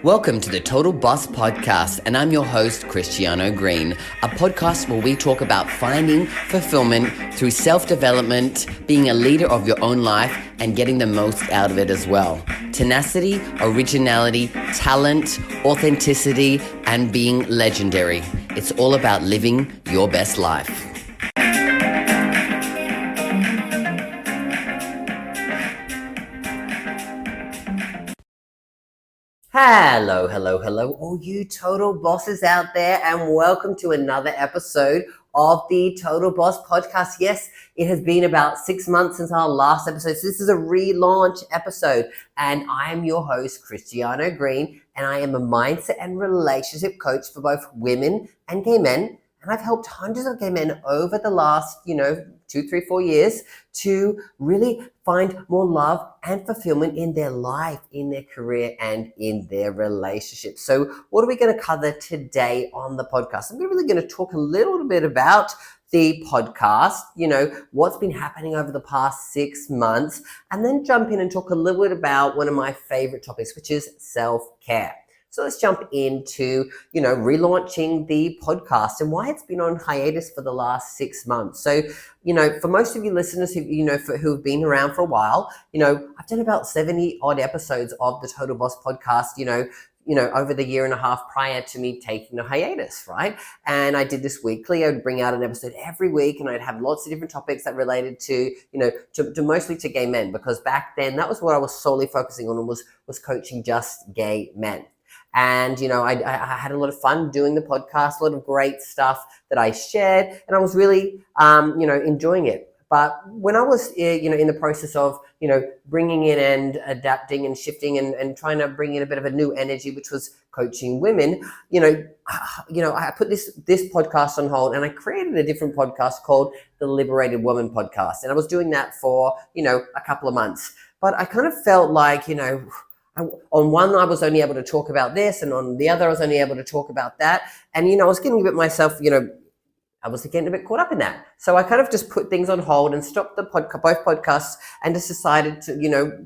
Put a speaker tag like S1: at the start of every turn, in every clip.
S1: Welcome to the Total Boss Podcast, and I'm your host, Christiano Green, a podcast where we talk about finding fulfillment through self-development, being a leader of your own life, and getting the most out of it as well. Tenacity, originality, talent, authenticity, and being legendary. It's all about living your best life. Hello, all you total bosses out there, and welcome to another episode of the Total Boss Podcast. Yes, it has been about 6 months since our last episode, so this is a relaunch episode, and I am your host, Christiano Green, and I am a mindset and relationship coach for both women and gay men, and I've helped hundreds of gay men over the last, 2, 3, 4 years to really find more love and fulfillment in their life, in their career, and in their relationship. So what are we going to cover today on the podcast? I'm really going to talk a little bit about the podcast, what's been happening over the past 6 months, and then jump in and talk a little bit about one of my favorite topics, which is self-care. So let's jump into, relaunching the podcast and why it's been on hiatus for the last 6 months. So, for most of you listeners who've been around for a while, I've done about 70 odd episodes of the Total Boss Podcast, over the year and a half prior to me taking a hiatus, right? And I did this weekly. I would bring out an episode every week, and I'd have lots of different topics that related to, to mostly to gay men, because back then that was what I was solely focusing on, was coaching just gay men. And, I had a lot of fun doing the podcast, a lot of great stuff that I shared, and I was really, enjoying it. But when I was, in the process of, bringing in and adapting and shifting and trying to bring in a bit of a new energy, which was coaching women, I put this podcast on hold, and I created a different podcast called the Liberated Woman Podcast. And I was doing that for, a couple of months. But I kind of felt like, on one, I was only able to talk about this, and on the other, I was only able to talk about that. And, I was getting a bit myself, I was getting a bit caught up in that. So I kind of just put things on hold and stopped both podcasts, and just decided to,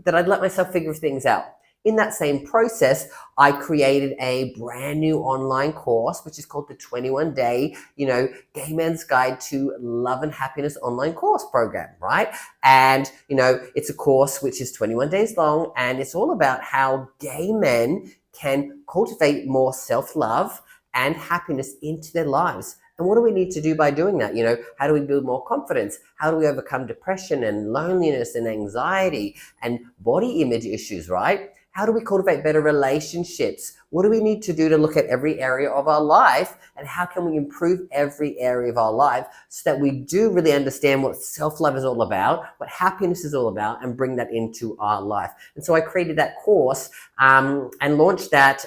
S1: that I'd let myself figure things out. In that same process, I created a brand new online course, which is called the 21-day, Gay Men's Guide to Love and Happiness online course program, right? And, it's a course which is 21 days long, and it's all about how gay men can cultivate more self-love and happiness into their lives. And what do we need to do by doing that? How do we build more confidence? How do we overcome depression and loneliness and anxiety and body image issues, right? How do we cultivate better relationships? What do we need to do to look at every area of our life, and how can we improve every area of our life so that we do really understand what self-love is all about, what happiness is all about, and bring that into our life? And so I created that course and launched that,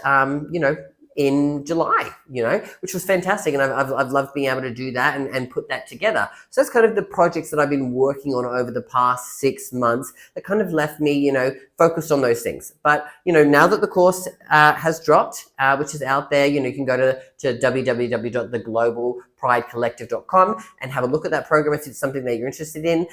S1: in July, which was fantastic. And I've loved being able to do that and put that together. So that's kind of the projects that I've been working on over the past 6 months that kind of left me, focused on those things. But, now that the course has dropped, which is out there, you can go to www.theglobalpridecollective.com and have a look at that program if it's something that you're interested in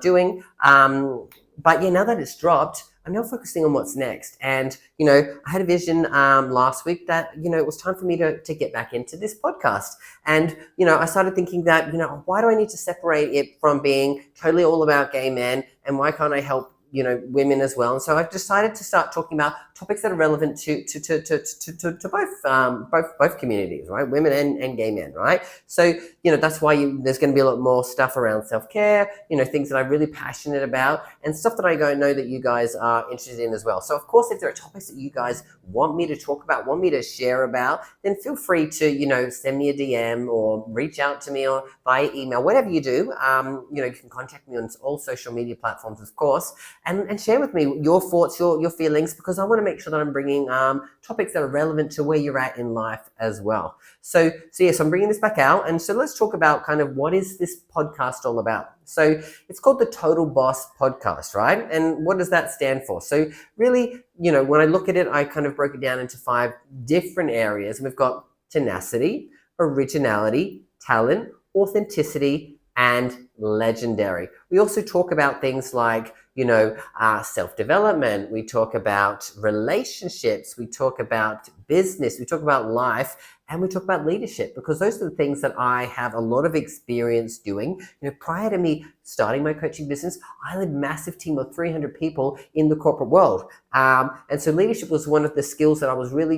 S1: doing. But now that it's dropped, I'm now focusing on what's next. And, I had a vision last week that, it was time for me to get back into this podcast. And, I started thinking that, why do I need to separate it from being totally all about gay men, and why can't I help, women as well? And so I've decided to start talking about topics that are relevant to both communities, right? Women and gay men, right? So, that's why there's going to be a lot more stuff around self-care, things that I'm really passionate about, and stuff that I know that you guys are interested in as well. So, of course, if there are topics that you guys want me to talk about, want me to share about, then feel free to, send me a DM or reach out to me or via email, whatever you do. You can contact me on all social media platforms, of course, and share with me your thoughts, your feelings, because I want to make sure that I'm bringing topics that are relevant to where you're at in life as well. So yes, I'm bringing this back out. And so let's talk about kind of what is this podcast all about. So it's called the Total Boss Podcast, right? And what does that stand for? So really, when I look at it, I kind of broke it down into 5 different areas. We've got tenacity, originality, talent, authenticity, and legendary. We also talk about things like self-development, we talk about relationships, we talk about business, we talk about life, and we talk about leadership, because those are the things that I have a lot of experience doing. Prior to me starting my coaching business, I led a massive team of 300 people in the corporate world. And so leadership was one of the skills that I was really,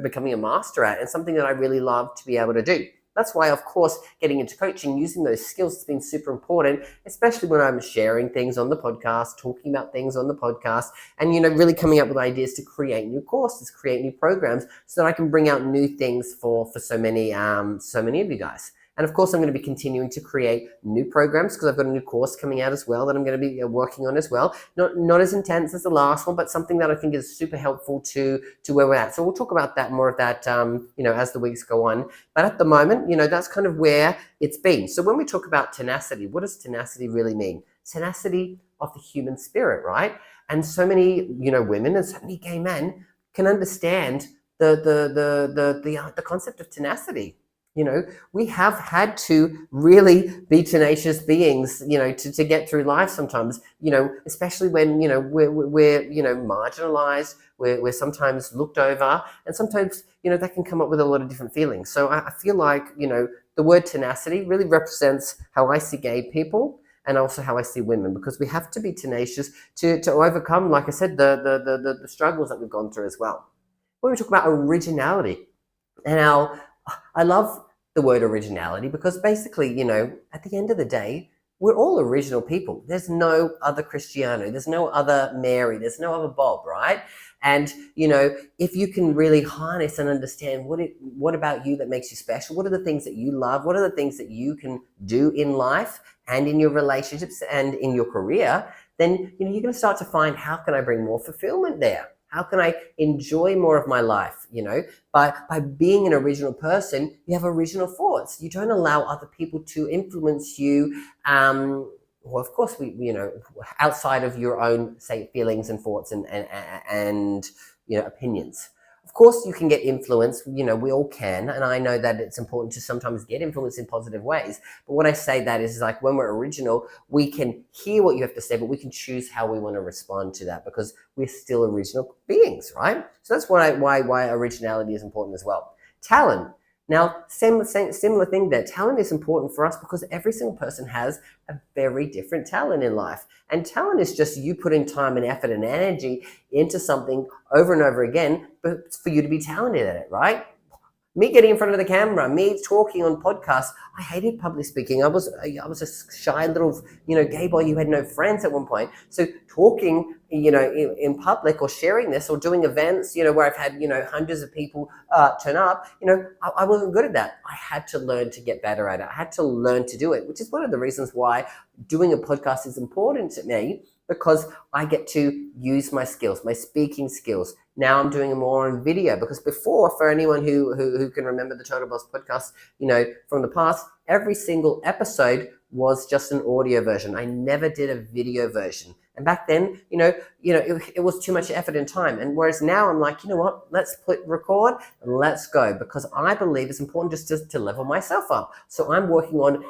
S1: becoming a master at, and something that I really love to be able to do. That's why, of course, getting into coaching, using those skills has been super important, especially when I'm sharing things on the podcast, talking about things on the podcast, and, really coming up with ideas to create new courses, create new programs, so that I can bring out new things for so many of you guys. And of course, I'm going to be continuing to create new programs, because I've got a new course coming out as well that I'm going to be working on as well. Not as intense as the last one, but something that I think is super helpful to where we're at. So we'll talk about that, more of that, as the weeks go on. But at the moment, that's kind of where it's been. So when we talk about tenacity, what does tenacity really mean? Tenacity of the human spirit, right? And so many, women and so many gay men can understand the concept of tenacity. We have had to really be tenacious beings, to get through life sometimes, especially when, we're marginalized, we're sometimes looked over, and sometimes, that can come up with a lot of different feelings. So I feel like, the word tenacity really represents how I see gay people, and also how I see women, because we have to be tenacious to overcome, like I said, the struggles that we've gone through as well. When we talk about originality, and I love the word originality, because basically, at the end of the day, we're all original people. There's no other Christiano, there's no other Mary, there's no other Bob, right? And, if you can really harness and understand what about you that makes you special, what are the things that you love, what are the things that you can do in life and in your relationships and in your career, then, you're going to start to find, how can I bring more fulfillment there? How can I enjoy more of my life? By being an original person, you have original thoughts. You don't allow other people to influence you. Well, of course, outside of your own, say, feelings and thoughts and opinions. Of course, you can get influence, we all can. And I know that it's important to sometimes get influence in positive ways. But what I say that is like, when we're original, we can hear what you have to say, but we can choose how we want to respond to that, because we're still original beings, right? So that's why originality is important as well. Talent. Now, similar thing there. Talent is important for us because every single person has a very different talent in life. And talent is just you putting time and effort and energy into something over and over again, but for you to be talented at it, right? Me getting in front of the camera, me talking on podcasts. I hated public speaking. I was a shy little, gay boy who had no friends at one point. So talking, in public, or sharing this, or doing events, where I've had, hundreds of people turn up, I wasn't good at that. I had to learn to get better at it. I had to learn to do it, which is one of the reasons why doing a podcast is important to me, because I get to use my skills, my speaking skills. Now I'm doing more on video, because before, for anyone who can remember the Total Boss podcast, from the past, every single episode was just an audio version. I never did a video version. And back then, it was too much effort and time. And whereas now I'm like, what, let's record and let's go, because I believe it's important just to level myself up. So I'm working on,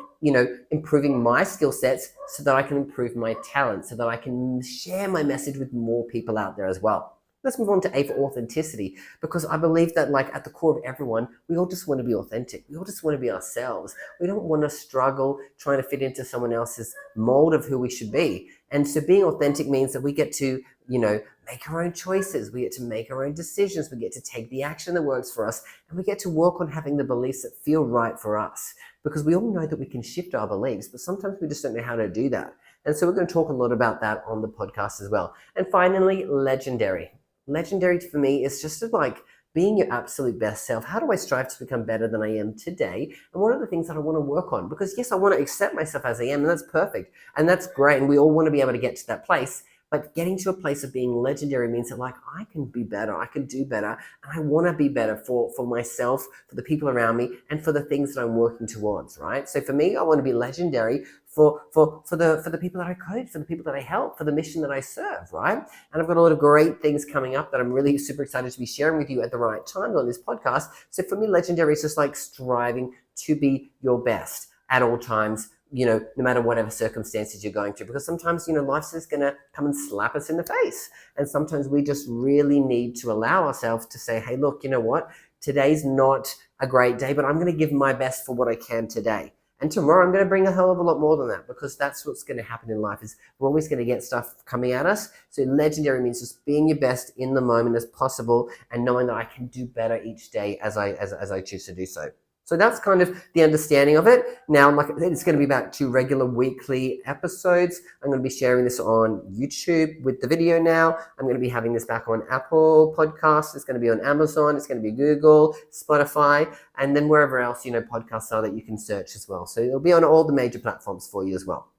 S1: improving my skill sets so that I can improve my talent, so that I can share my message with more people out there as well. Let's move on to A for authenticity, because I believe that, like, at the core of everyone, we all just want to be authentic. We all just want to be ourselves. We don't want to struggle trying to fit into someone else's mold of who we should be. And so being authentic means that we get to, make our own choices. We get to make our own decisions. We get to take the action that works for us. And we get to work on having the beliefs that feel right for us. Because we all know that we can shift our beliefs, but sometimes we just don't know how to do that. And so we're going to talk a lot about that on the podcast as well. And finally, legendary. Legendary for me is just like being your absolute best self. How do I strive to become better than I am today? And what are the things that I want to work on? Because yes, I want to accept myself as I am, and that's perfect. And that's great. And we all want to be able to get to that place. But getting to a place of being legendary means that, like, I can be better, I can do better, and I want to be better for myself, for the people around me, and for the things that I'm working towards, right? So for me, I want to be legendary for the people that I coach, for the people that I help, for the mission that I serve, right? And I've got a lot of great things coming up that I'm really super excited to be sharing with you at the right time on this podcast. So for me, legendary is just like striving to be your best at all times, no matter whatever circumstances you're going through, because sometimes, life's just going to come and slap us in the face. And sometimes we just really need to allow ourselves to say, hey, look, you know what? Today's not a great day, but I'm going to give my best for what I can today. And tomorrow I'm going to bring a hell of a lot more than that, because that's what's going to happen in life, is we're always going to get stuff coming at us. So legendary means just being your best in the moment as possible, and knowing that I can do better each day as I choose to do so. So that's kind of the understanding of it. Now, like I said, it's going to be about 2 regular weekly episodes. I'm going to be sharing this on YouTube with the video now. I'm going to be having this back on Apple Podcasts. It's going to be on Amazon. It's going to be Google, Spotify, and then wherever else, podcasts are that you can search as well. So it'll be on all the major platforms for you as well.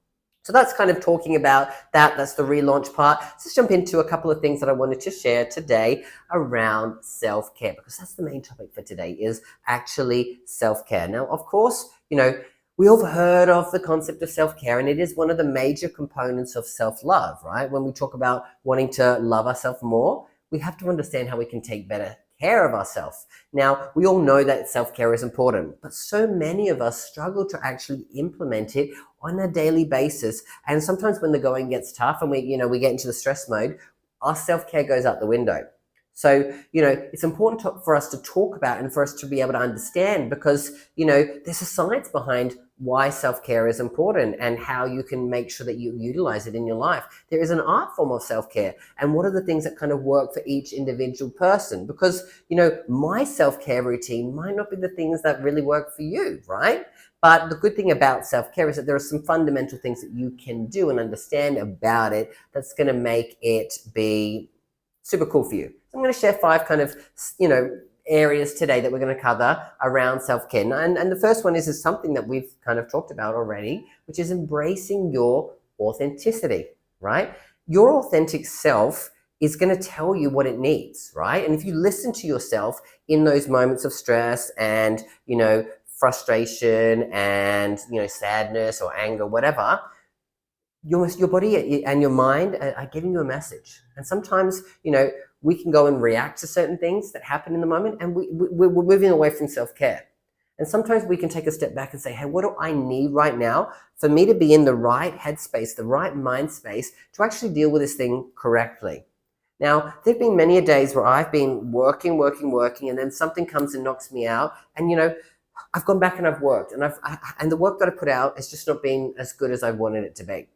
S1: So that's kind of talking about that. That's the relaunch part. Let's jump into a couple of things that I wanted to share today around self-care, because that's the main topic for today, is actually self-care. Now, of course, we all have heard of the concept of self-care, and it is one of the major components of self-love, right? When we talk about wanting to love ourselves more, we have to understand how we can take better care of ourselves. Now, we all know that self-care is important, but so many of us struggle to actually implement it on a daily basis. And sometimes when the going gets tough and we get into the stress mode, our self-care goes out the window. So, it's important for us to talk about and for us to be able to understand, because, there's a science behind why self-care is important and how you can make sure that you utilize it in your life. There is an art form of self-care, and what are the things that kind of work for each individual person? Because, my self-care routine might not be the things that really work for you, right? But the good thing about self-care is that there are some fundamental things that you can do and understand about it that's going to make it be super cool for you. So I'm going to share 5 kind of, areas today that we're going to cover around self-care. And the first one is something that we've kind of talked about already, which is embracing your authenticity, right? Your authentic self is going to tell you what it needs, right? And if you listen to yourself in those moments of stress and, frustration and, sadness or anger, whatever, your body and your mind are giving you a message. And sometimes, we can go and react to certain things that happen in the moment, and we're moving away from self-care. And sometimes we can take a step back and say, hey, what do I need right now for me to be in the right headspace, the right mind space to actually deal with this thing correctly? Now, there've been many a days where I've been working, and then something comes and knocks me out. And, I've gone back and I've worked, and the work that I put out has just not been as good as I wanted it to be.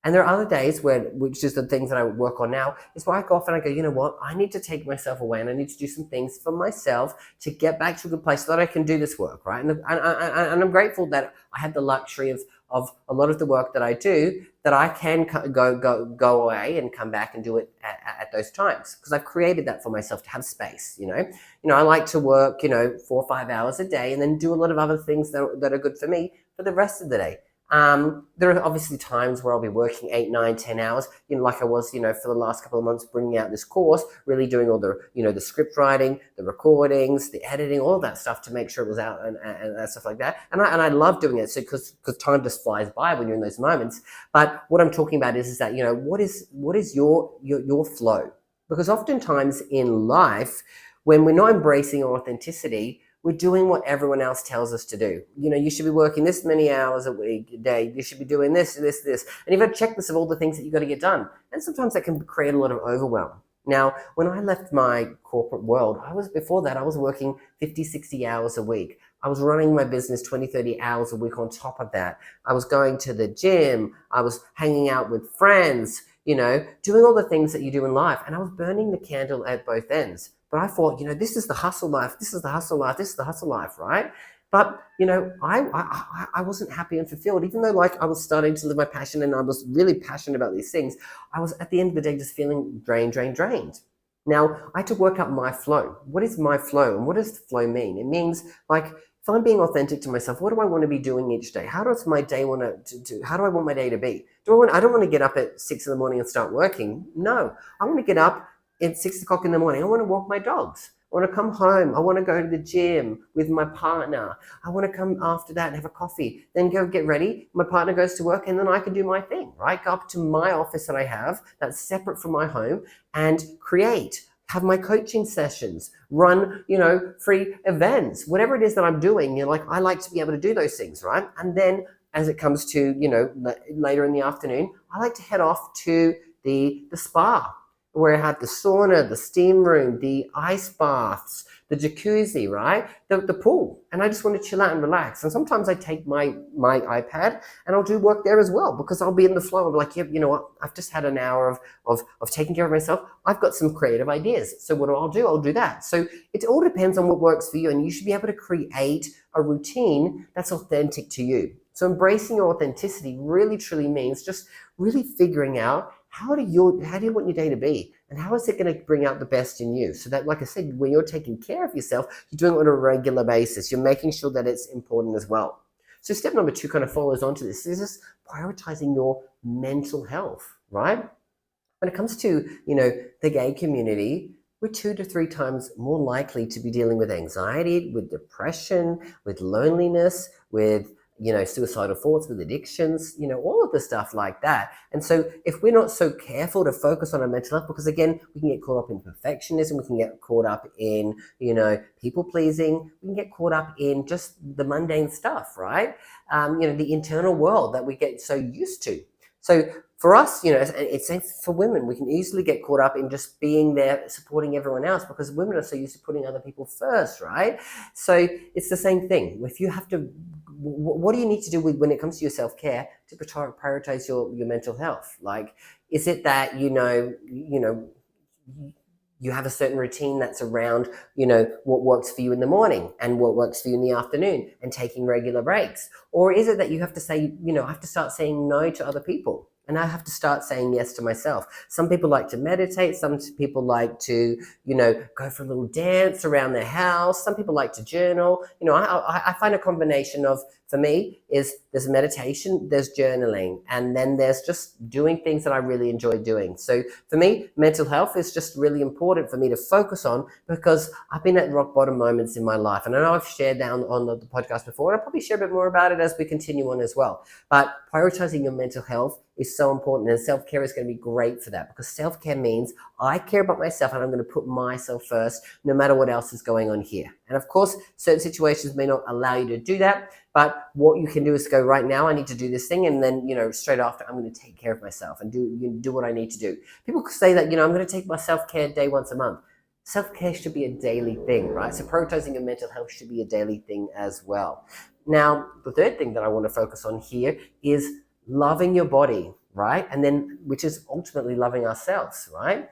S1: And there are other days which is the things that I work on now, is where I go off and I go, you know what, I need to take myself away and I need to do some things for myself to get back to a good place so that I can do this work, right? And I'm grateful that I have the luxury of a lot of the work that I do, that I can go away and come back and do it at those times, because I've created that for myself to have space, I like to work, 4 or 5 hours a day and then do a lot of other things that are good for me for the rest of the day. There are obviously times where I'll be working 8, 9, 10 hours, like I was, for the last couple of months, bringing out this course, really doing all the, the script writing, the recordings, the editing, all of that stuff to make sure it was out and stuff like that. And I love doing it, so because time just flies by when you're in those moments. But what I'm talking about is that, what is your flow? Because oftentimes in life, when we're not embracing our authenticity, we're doing what everyone else tells us to do. You should be working this many hours a day. You should be doing this. And you've got a checklist of all the things that you've got to get done. And sometimes that can create a lot of overwhelm. Now, when I left my corporate world, before that, I was working 50, 60 hours a week. I was running my business 20, 30 hours a week on top of that. I was going to the gym. I was hanging out with friends, doing all the things that you do in life. And I was burning the candle at both ends. But I thought, this is the hustle life. This is the hustle life. This is the hustle life, right? But, I wasn't happy and fulfilled, even though I was starting to live my passion and I was really passionate about these things. I was at the end of the day just feeling drained. Now, I had to work out my flow. What is my flow? And what does flow mean? It means if I'm being authentic to myself, what do I want to be doing each day? How does my day how do I want my day to be? I don't want to get up at 6 in the morning and start working. No, I want to get up at 6 o'clock in the morning. I want to walk my dogs. I want to come home. I want to go to the gym with my partner. I want to come after that and have a coffee, then go get ready. My partner goes to work and then I can do my thing, right? Go up to my office that I have that's separate from my home and have my coaching sessions, run, free events, whatever it is that I'm doing. I like to be able to do those things, right? And then as it comes to, later in the afternoon, I like to head off to the spa, where I have the sauna, the steam room, the ice baths, the jacuzzi, right? The pool. And I just want to chill out and relax. And sometimes I take my iPad and I'll do work there as well, because I'll be in the flow. I'll be like, you know what? I've just had an hour of taking care of myself. I've got some creative ideas. So what do? I'll do that. So it all depends on what works for you. And you should be able to create a routine that's authentic to you. So embracing your authenticity really truly means just really figuring out how do you want your day to be, and how is it going to bring out the best in you, so that, like I said, when you're taking care of yourself, you're doing it on a regular basis. You're making sure that it's important as well. So step number 2 kind of follows on to this. This is prioritizing your mental health, right? When it comes to, the gay community, we're 2 to 3 times more likely to be dealing with anxiety, with depression, with loneliness, with suicidal thoughts, with addictions, all of the stuff like that. And so if we're not so careful to focus on our mental health, because again, we can get caught up in perfectionism, we can get caught up in, people pleasing, we can get caught up in just the mundane stuff, right? The internal world that we get so used to. So for us, it's for women, we can easily get caught up in just being there, supporting everyone else, because women are so used to putting other people first, right? So it's the same thing. If you have to, what do you need to do when it comes to your self-care to prioritize your mental health? Like, is it that, you have a certain routine that's around, what works for you in the morning and what works for you in the afternoon, and taking regular breaks? Or is it that you have to say, I have to start saying no to other people, and I have to start saying yes to myself? Some people like to meditate. Some people like to, go for a little dance around their house. Some people like to journal. I find a combination of, for me, is there's meditation, there's journaling, and then there's just doing things that I really enjoy doing. So for me, mental health is just really important for me to focus on, because I've been at rock bottom moments in my life. And I know I've shared that on the podcast before, and I'll probably share a bit more about it as we continue on as well. But prioritizing your mental health is so important, and self-care is going to be great for that, because self-care means I care about myself and I'm going to put myself first, no matter what else is going on here. And of course, certain situations may not allow you to do that, but what you can do is go, right now I need to do this thing, and then straight after I'm going to take care of myself and do what I need to do. People say that I'm going to take my self-care day once a month. Self-care should be a daily thing, right? So prioritizing your mental health should be a daily thing as well. Now, the third thing that I want to focus on here is loving your body, right? And then, which is ultimately loving ourselves, right?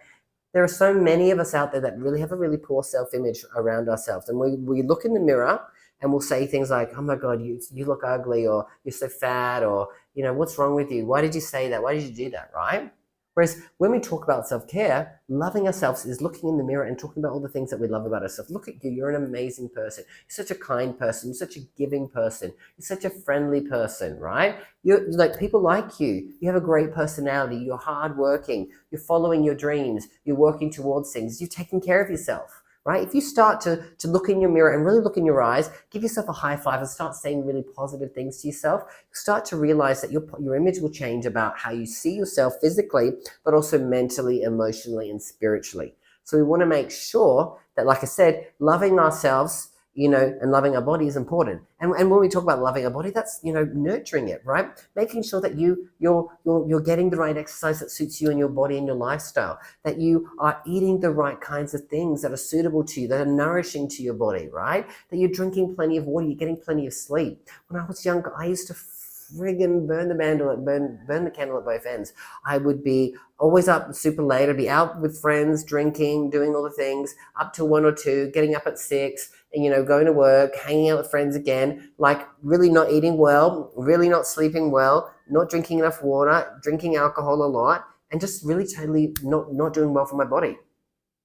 S1: There are so many of us out there that really have a really poor self-image around ourselves. And we look in the mirror and we'll say things like, oh my God, you look ugly, or you're so fat, or, what's wrong with you? Why did you say that? Why did you do that, right? Whereas when we talk about self-care, loving ourselves is looking in the mirror and talking about all the things that we love about ourselves. Look at you. You're an amazing person. You're such a kind person. You're such a giving person. You're such a friendly person, right? You're like, people like you. You have a great personality. You're hardworking. You're following your dreams. You're working towards things. You're taking care of yourself. Right? If you start to look in your mirror and really look in your eyes, give yourself a high five and start saying really positive things to yourself, you start to realize that your image will change about how you see yourself physically, but also mentally, emotionally, and spiritually. So we want to make sure that, like I said, loving ourselves, and loving our body is important. And when we talk about loving our body, that's, nurturing it, right? Making sure that you're getting the right exercise that suits you and your body and your lifestyle, that you are eating the right kinds of things that are suitable to you, that are nourishing to your body, right? That you're drinking plenty of water, you're getting plenty of sleep. When I was younger, I used to friggin' burn the candle at both ends. I would be always up super late. I'd be out with friends, drinking, doing all the things, up till 1 or 2, getting up at 6, and going to work, hanging out with friends again, like really not eating well, really not sleeping well, not drinking enough water, drinking alcohol a lot, and just really totally not doing well for my body.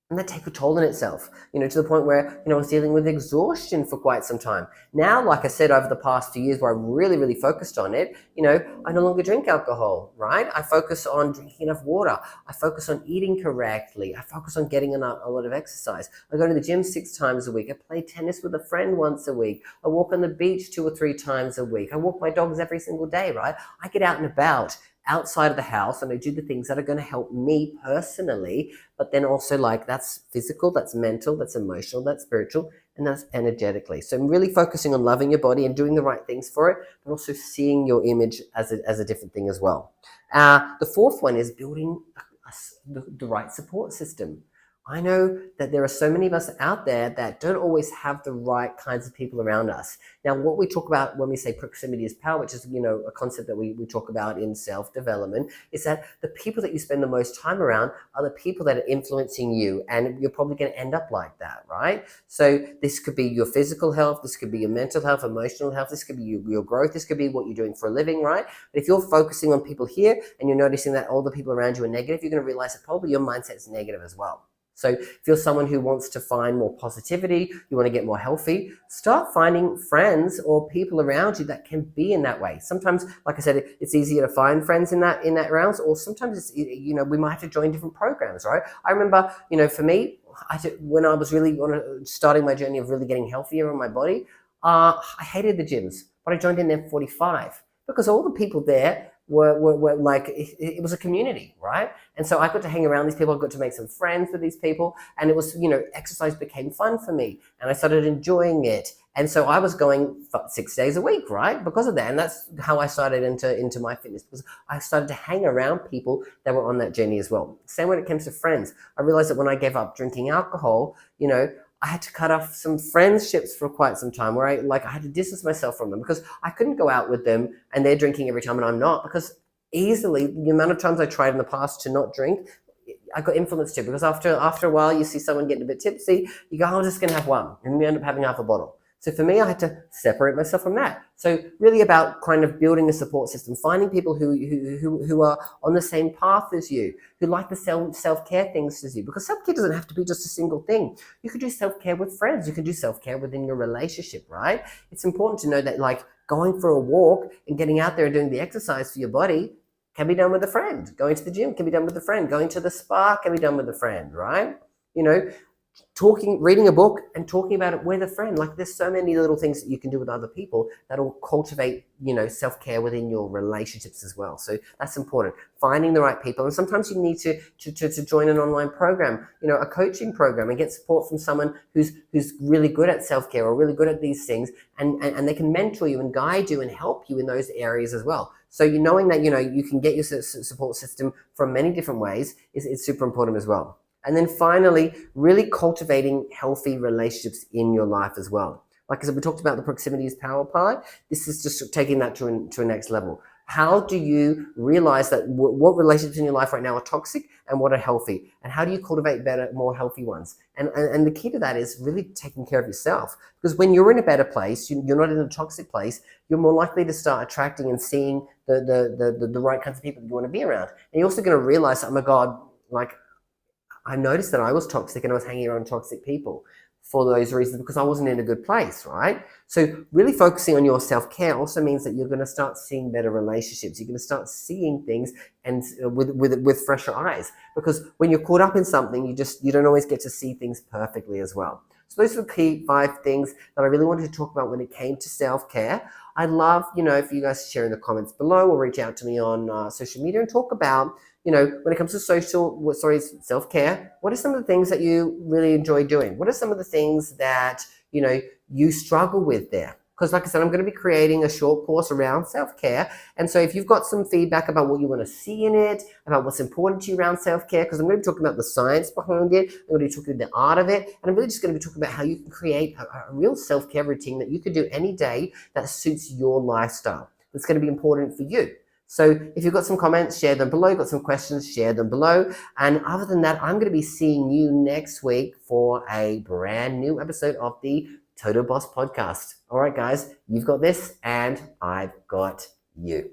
S1: And that takes a toll on itself, to the point where, I was dealing with exhaustion for quite some time. Now, like I said, over the past few years where I really, really focused on it, I no longer drink alcohol, right? I focus on drinking enough water. I focus on eating correctly. I focus on getting a lot of exercise. I go to the gym 6 times a week. I play tennis with a friend once a week. I walk on the beach 2 or 3 times a week. I walk my dogs every single day, right? I get out and about. outside of the house, and I do the things that are going to help me personally, but then also like that's physical, that's mental, that's emotional, that's spiritual, and that's energetically. So I'm really focusing on loving your body and doing the right things for it, but also seeing your image as a different thing as well. The fourth one is building the right support system. I know that there are so many of us out there that don't always have the right kinds of people around us. Now, what we talk about when we say proximity is power, which is, a concept that we talk about in self-development, is that the people that you spend the most time around are the people that are influencing you, and you're probably going to end up like that, right? So this could be your physical health, this could be your mental health, emotional health, this could be your growth, this could be what you're doing for a living, right? But if you're focusing on people here and you're noticing that all the people around you are negative, you're going to realize that probably your mindset is negative as well. So if you're someone who wants to find more positivity, you want to get more healthy, start finding friends or people around you that can be in that way. Sometimes, like I said, it's easier to find friends in that rounds, or sometimes it's, we might have to join different programs, right? I remember, for me, when I was really starting my journey of really getting healthier in my body, I hated the gyms, but I joined in there 45 because all the people there were like, it was a community, right? And so I got to hang around these people, I got to make some friends with these people, and it was, exercise became fun for me, and I started enjoying it. And so I was going 6 days a week, right? Because of that. And that's how I started into my fitness, because I started to hang around people that were on that journey as well. Same when it comes to friends. I realized that when I gave up drinking alcohol, I had to cut off some friendships for quite some time where I had to distance myself from them because I couldn't go out with them and they're drinking every time and I'm not, because easily the amount of times I tried in the past to not drink, I got influenced too, because after a while you see someone getting a bit tipsy, you go, I'm just going to have one, and you end up having half a bottle. So for me, I had to separate myself from that. So really about kind of building a support system, finding people who are on the same path as you, who like the self-care things as you, because self-care doesn't have to be just a single thing. You could do self-care with friends. You can do self-care within your relationship, right? It's important to know that like going for a walk and getting out there and doing the exercise for your body can be done with a friend. Going to the gym can be done with a friend. Going to the spa can be done with a friend, right? Reading a book and talking about it with a friend. Like there's so many little things that you can do with other people that'll cultivate, self-care within your relationships as well. So that's important. Finding the right people. And sometimes you need to join an online program, a coaching program, and get support from someone who's really good at self-care or really good at these things. And they can mentor you and guide you and help you in those areas as well. So knowing that, you can get your support system from many different ways is super important as well. And then finally, really cultivating healthy relationships in your life as well. Like I said, we talked about the proximity is power part. This is just taking that to a next level. How do you realize that what relationships in your life right now are toxic and what are healthy? And how do you cultivate better, more healthy ones? And the key to that is really taking care of yourself. Because when you're in a better place, you're not in a toxic place, you're more likely to start attracting and seeing the right kinds of people that you want to be around. And you're also going to realize, oh my God, like, I noticed that I was toxic and I was hanging around toxic people for those reasons because I wasn't in a good place, right? So really focusing on your self-care also means that you're going to start seeing better relationships. You're going to start seeing things and with fresher eyes, because when you're caught up in something, you don't always get to see things perfectly as well. So those are the key 5 things that I really wanted to talk about when it came to self-care. I'd love, if you guys share in the comments below or reach out to me on social media and talk about, when it comes to self-care, what are some of the things that you really enjoy doing? What are some of the things that, you struggle with there? Because like I said, I'm going to be creating a short course around self-care. And so if you've got some feedback about what you want to see in it, about what's important to you around self-care, because I'm going to be talking about the science behind it, I'm going to be talking about the art of it, and I'm really just going to be talking about how you can create a real self-care routine that you could do any day that suits your lifestyle. It's going to be important for you. So if you've got some comments, share them below. Got some questions, share them below. And other than that, I'm going to be seeing you next week for a brand new episode of the Total Boss Podcast. All right, guys, you've got this and I've got you.